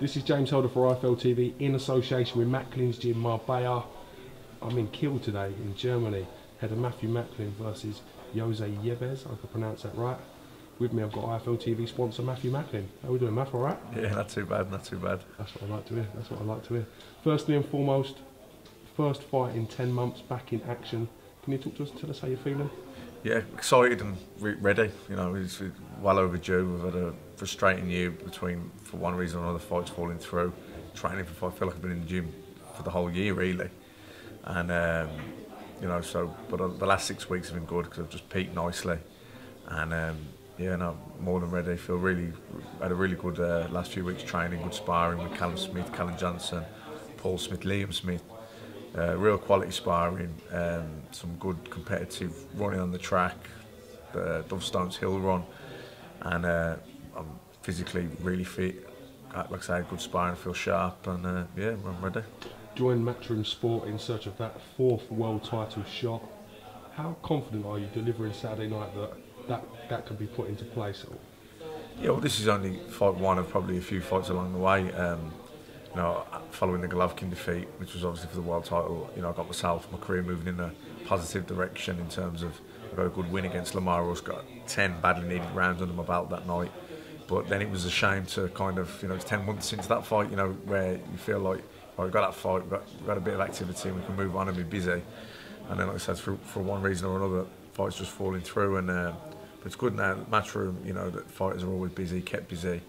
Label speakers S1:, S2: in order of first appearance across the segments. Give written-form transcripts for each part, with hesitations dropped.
S1: This is James Holder for IFL TV in association with Macklin's Gym Marbella. I'm in Kiel today in Germany. Had a Matthew Macklin versus JOSEA Yebes, I hope I pronounced that right. With me I've got IFL TV sponsor Matthew Macklin. How are we doing, Matt? All right?
S2: Yeah, not too bad, not too bad.
S1: That's what I like to hear, that's what I like to hear. Firstly and foremost, first fight in 10 months, back in action. Can you talk to us and tell us how you're feeling?
S2: Yeah, excited and ready. You know, it's well overdue. We've had a frustrating year between, for one reason or another, fights falling through. Training for fight, I feel like I've been in the gym for the whole year really. And you know, so but the last 6 weeks have been good because I've just peaked nicely. And yeah, no, more than ready. Feel really had a really good last few weeks training, good sparring with Callum Smith, Callum Johnson, Paul Smith, Liam Smith. Real quality sparring, some good competitive running on the track, the Dovestones Hill run, and I'm physically really fit. Like I say, good sparring, feel sharp, and yeah, I'm ready.
S1: Join Matchroom Sport in search of that 4th world title shot. How confident are you delivering Saturday night that can be put into place?
S2: Yeah, well, this is only fight one of probably a few fights along the way. You know, following the Gallagher defeat, which was obviously for the world title, you know, I got my career moving in a positive direction in terms of I got a good win against Lamaros, got 10 badly needed rounds under my belt that night. But then it was a shame to kind of, you know, it's 10 months since that fight, you know, where you feel like, oh, we've got that fight, we've got a bit of activity and we can move on and be busy. And then, like I said, for one reason or another, fights just falling through. And but it's good now, Matchroom, you know, that fighters are always busy, kept busy.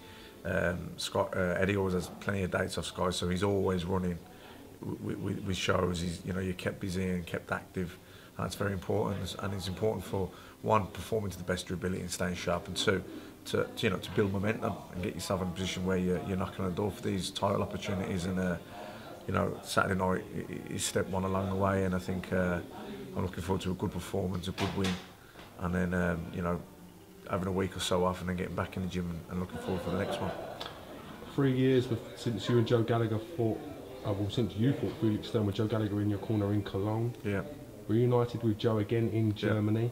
S2: Eddie always has plenty of dates off Sky, so he's always running with shows. He's, you know, you're kept busy and kept active. That's very important, and it's important for one, performing to the best of your ability and staying sharp, and two, to you know, to build momentum and get yourself in a position where you're knocking on the door for these title opportunities. And you know, Saturday night is step one along the way, and I think I'm looking forward to a good performance, a good win, and then you know, having a week or so off and then getting back in the gym and looking forward for the next one.
S1: 3 years since you and Joe Gallagher fought, well, since you fought Felix Stone with Joe Gallagher in your corner in Cologne.
S2: Yeah.
S1: Reunited with Joe again in Germany.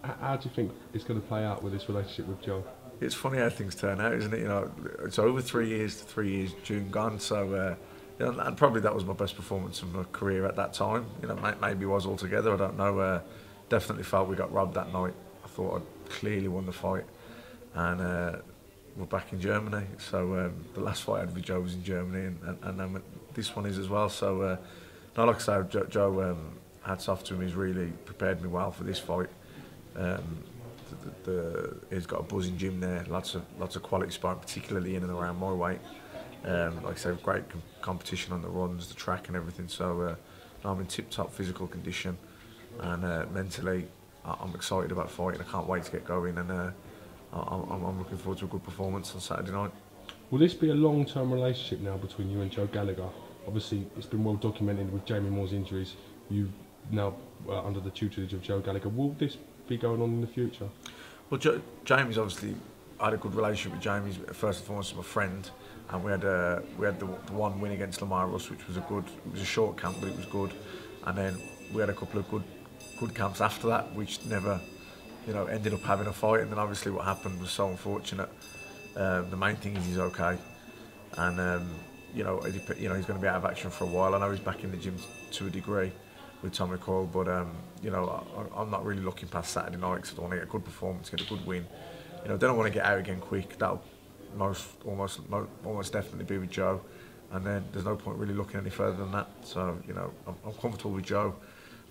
S1: Yeah. How do you think it's going to play out with this relationship with Joe?
S2: It's funny how things turn out, isn't it? You know, it's over 3 years, June gone, so you know, and probably that was my best performance of my career at that time. You know, maybe it was altogether, I don't know. Definitely felt we got robbed that night. I thought I'd clearly won the fight, and we're back in Germany. So the last fight I had with Joe was in Germany, and then this one is as well. So no, like I say, Joe, hats off to him. He's really prepared me well for this fight. He's got a buzzing gym there, lots of quality sparring, particularly in and around my weight. Like I say, great competition on the runs, the track, and everything. So I'm in tip-top physical condition, and mentally, I'm excited about fighting. I can't wait to get going, and I'm looking forward to a good performance on Saturday night.
S1: Will this be a long-term relationship now between you and Joe Gallagher? Obviously, it's been well documented with Jamie Moore's injuries. You now under the tutelage of Joe Gallagher. Will this be going on in the future? Well,
S2: Jamie's obviously, I had a good relationship with Jamie. First and foremost, my friend, and we had the one win against Lamaros, which was it was a short camp, but it was good. And then we had a couple of good camps after that, which never, you know, ended up having a fight. And then obviously what happened was so unfortunate. The main thing is he's okay, and you know, he's going to be out of action for a while. I know he's back in the gym to a degree with Tom McCall, but you know, I'm not really looking past Saturday night because I want to get a good performance, get a good win. You know, then I want to get out again quick. That'll almost definitely be with Joe, and then there's no point really looking any further than that. So you know, I'm comfortable with Joe.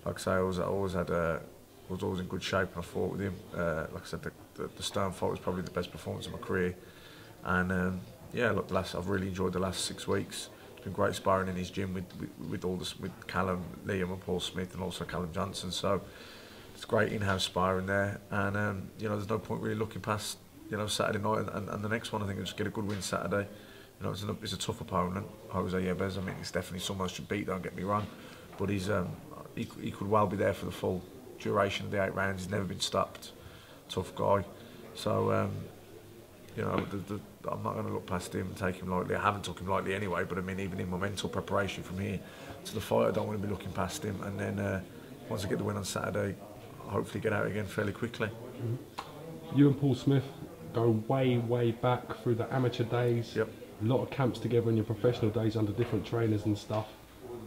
S2: Like I say, I was always in good shape, and I fought with him. Like I said, the Stern fight was probably the best performance of my career, and yeah, look, I've really enjoyed the last 6 weeks. It's been great sparring in his gym with Callum, Liam, and Paul Smith, and also Callum Johnson. So it's great in-house sparring there, and you know, there's no point really looking past, you know, Saturday night and the next one. I think I'll just get a good win Saturday. You know, it's a tough opponent, JOSEA Yebes. I mean, it's definitely someone I should beat. Don't get me wrong, but he could well be there for the full duration of the 8 rounds. He's never been stopped. Tough guy. So you know, I'm not going to look past him and take him lightly. I haven't took him lightly anyway, but I mean, even in my mental preparation from here to the fight, I don't want to be looking past him. And then once I get the win on Saturday, I'll hopefully get out again fairly quickly.
S1: You and Paul Smith go way back through the amateur days.
S2: Yep.
S1: a lot of camps together in your professional days under different trainers and stuff.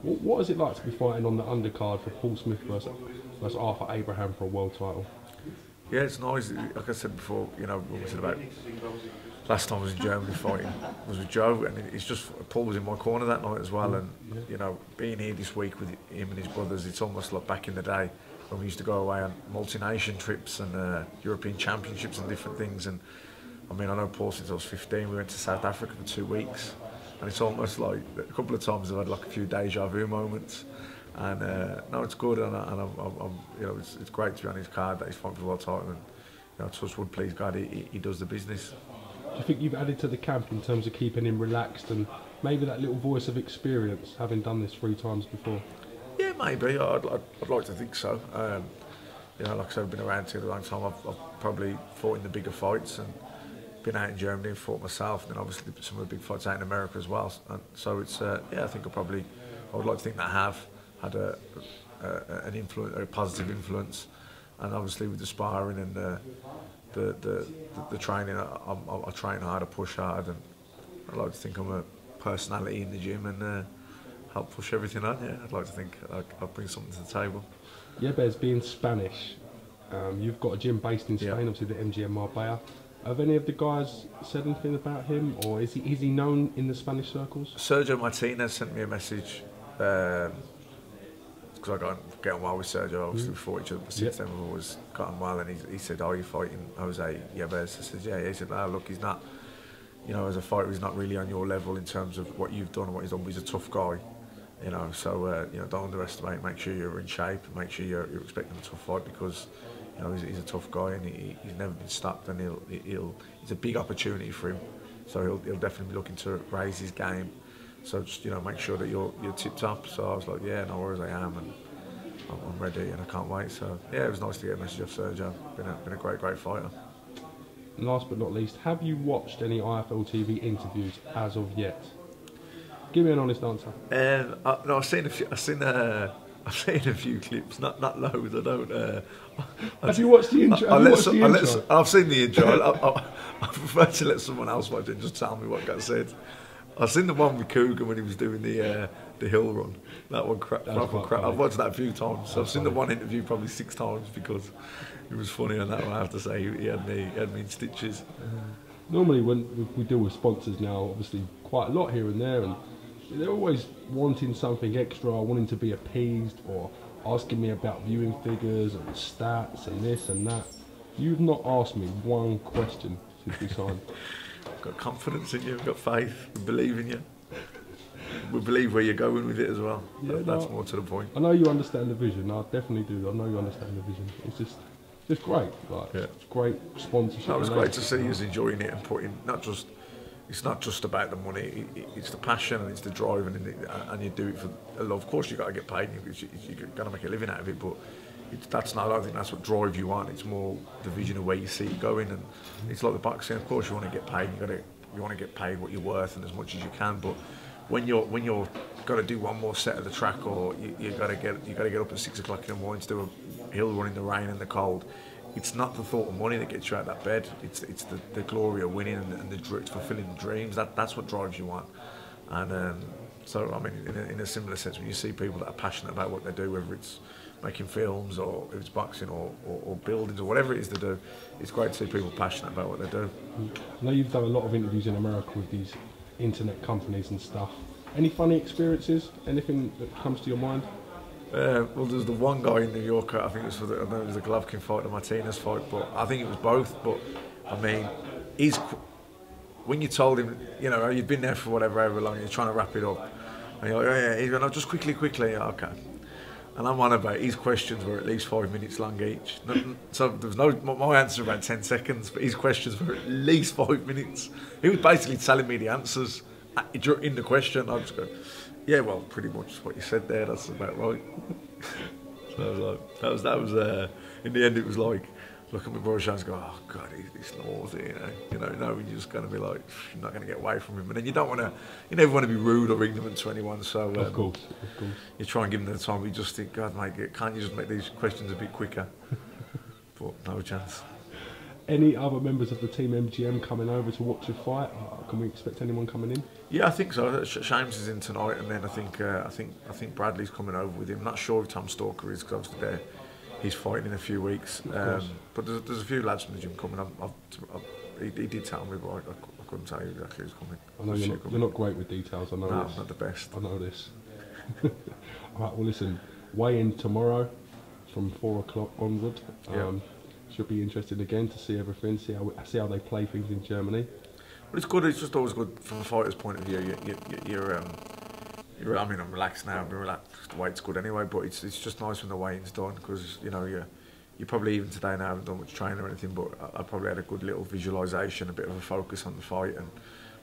S1: What is it like to be fighting on the undercard for Paul Smith versus Arthur Abraham for a world title?
S2: Yeah, it's nice. Like I said before, you know, what we said about last time I was in Germany fighting was with Joe, and it's just Paul was in my corner that night as well. And you know, being here this week with him and his brothers, it's almost like back in the day when we used to go away on multi-nation trips and European championships and different things. And I mean, I know Paul since I was 15. We went to South Africa for 2 weeks, and it's almost like a couple of times I've had like a few deja vu moments. And no, it's good, and I'm you know, it's great to be on his card that he's fighting for the world title, and you know, touch wood, please God, he does the business.
S1: Do you think you've added to the camp in terms of keeping him relaxed and maybe that little voice of experience, having done this 3 times before?
S2: Yeah, maybe. I'd like to think so. You know, like I said, I've been around here a long time. I've probably fought in the bigger fights and been out in Germany and fought myself, and then obviously some of the big fights out in America as well. And so it's yeah, I think I would like to think that I have had an influence, a positive influence, and obviously with the sparring and the training, I train hard, I push hard, and I like to think I'm a personality in the gym and help push everything on. Yeah, I'd like to think I'll bring something to the table.
S1: Yebes, being Spanish, you've got a gym based in Spain, obviously the MGM Marbella. Have any of the guys said anything about him, or is he known in the Spanish circles?
S2: Sergio Martinez sent me a message. Because I get on well with Sergio, obviously we fought each other, but since then we've always got on well, and he said, "Oh, you're fighting JOSEA Yebes?" I said, "Yeah." He said, "Oh, look, he's not, you know, as a fighter, he's not really on your level in terms of what you've done and what he's done, but he's a tough guy, you know, so, you know, don't underestimate, make sure you're in shape, make sure you're expecting a tough fight, because, you know, he's a tough guy, and he's never been stopped, and it's a big opportunity for him, so he'll definitely be looking to raise his game. So just, you know, make sure that you're tip top." So I was like, "Yeah, no worries, I am, and I'm ready, and I can't wait." So yeah, it was nice to get a message off Sergio. Been a great fighter.
S1: And last but not least, have you watched any IFL TV interviews as of yet? Give me an honest answer.
S2: No, I've seen a few clips, not loads. I don't.
S1: Have you watched the intro?
S2: I've seen the intro. I prefer to let someone else watch it and just tell me what got said. I've seen the one with Cougar when he was doing the hill run. That one crap. I've watched that a few times. So I've seen the one interview probably 6 times because it was funny on that one. I have to say, he had me in stitches.
S1: Normally, when we deal with sponsors now, obviously quite a lot here and there, and they're always wanting something extra, wanting to be appeased, or asking me about viewing figures and stats and this and that. You've not asked me one question since we signed.
S2: I've got confidence in you, I've got faith, we believe in you. We believe where you're going with it as well. Yeah, that's more to the point.
S1: I know you understand the vision. I definitely do. I know you understand the vision. It's just great. Like, it's great sponsorship.
S2: No, it's great to see you enjoying it and putting it's not just about the money. It's the passion and it's the drive, and you do it for love. Of course, you got to get paid. You're going to make a living out of it, but I don't think that's what drives you on. It's more the vision of where you see it going, and it's like the boxing. Of course, you want to get paid. You want to get paid what you're worth and as much as you can. But when you're got to do one more set of the track, or you got to get up at 6 o'clock in the morning to do a hill run in the rain and the cold. It's not the thought of money that gets you out of that bed. It's the glory of winning and it's fulfilling the dreams. That's what drives you on. And so I mean, in a similar sense, when you see people that are passionate about what they do, whether it's making films or if it's boxing or buildings or whatever it is they do, it's great to see people passionate about what they do.
S1: I know you've done a lot of interviews in America with these internet companies and stuff. Any funny experiences? Anything that comes to your mind?
S2: Well, there's the one guy in New York, I think it was I know it was the Gallagher fight, the Martinez fight, but I think it was both. But I mean, when you told him, you know, you'd been there for however long, you're trying to wrap it up, and you're like, "Oh yeah," he's going, "No, just quickly, yeah, okay." And I'm on about his questions were at least 5 minutes long each. So there was my answer about 10 seconds, but his questions were at least 5 minutes. He was basically telling me the answers in the question. I just go, "Yeah, well, pretty much what you said there, that's about right." So I was like, that was in the end it was like, look at my brother and go, "Oh God, he's naughty," you know, when you're just going to be like, you're not going to get away from him. And then you never want to be rude or ignorant to anyone, so
S1: of course.
S2: You try and give them the time, but you just think, God mate, can't you just make these questions a bit quicker? But no chance.
S1: Any other members of the team MGM coming over to watch the fight? Can we expect anyone coming in?
S2: Yeah, I think so. Shames is in tonight, and then I think Bradley's coming over with him. Not sure if Tom Stalker is, because obviously he's fighting in a few weeks. But there's a few lads from the gym coming. He did tell me, but I couldn't tell you exactly who's coming.
S1: I know you're not great with details. I know.
S2: No,
S1: this.
S2: not the best.
S1: I know this. All right. Well, listen. Weigh in tomorrow from 4 o'clock onward. Should be interesting again to see everything. See how they play things in Germany.
S2: But it's good. It's just always good from a fighter's point of view. I mean, I'm relaxed now. I'm relaxed. The weight's good anyway. But it's just nice when the weigh-in's done, because you probably even today now haven't done much training or anything. But I probably had a good little visualisation, a bit of a focus on the fight, and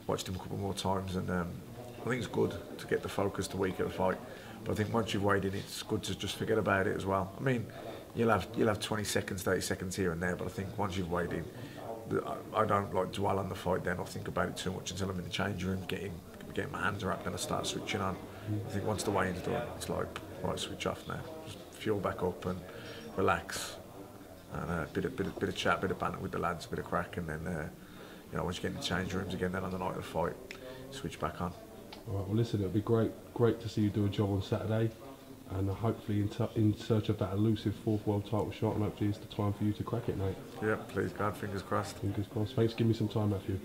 S2: watched him a couple more times. And I think it's good to get the focus the week of the fight. But I think once you've weighed in, it's good to just forget about it as well. I mean, you'll have 20 seconds, 30 seconds here and there. But I think once you've weighed in, I don't like dwell on the fight then or think about it too much until I'm in the change room getting my hands wrapped, and I start switching on. I think once the weigh-in's done, it's like, right, switch off now. Just fuel back up and relax. And a bit of chat, bit of banter with the lads, a bit of crack, and then once you get in the change rooms again, then on the night of the fight, switch back on.
S1: All right, well listen, it'll be great to see you do a job on Saturday, and hopefully in search of that elusive 4th world title shot, and hopefully it's the time for you to crack it, mate.
S2: Yeah, please God, fingers crossed.
S1: Fingers crossed. Thanks for giving me some time, Matthew.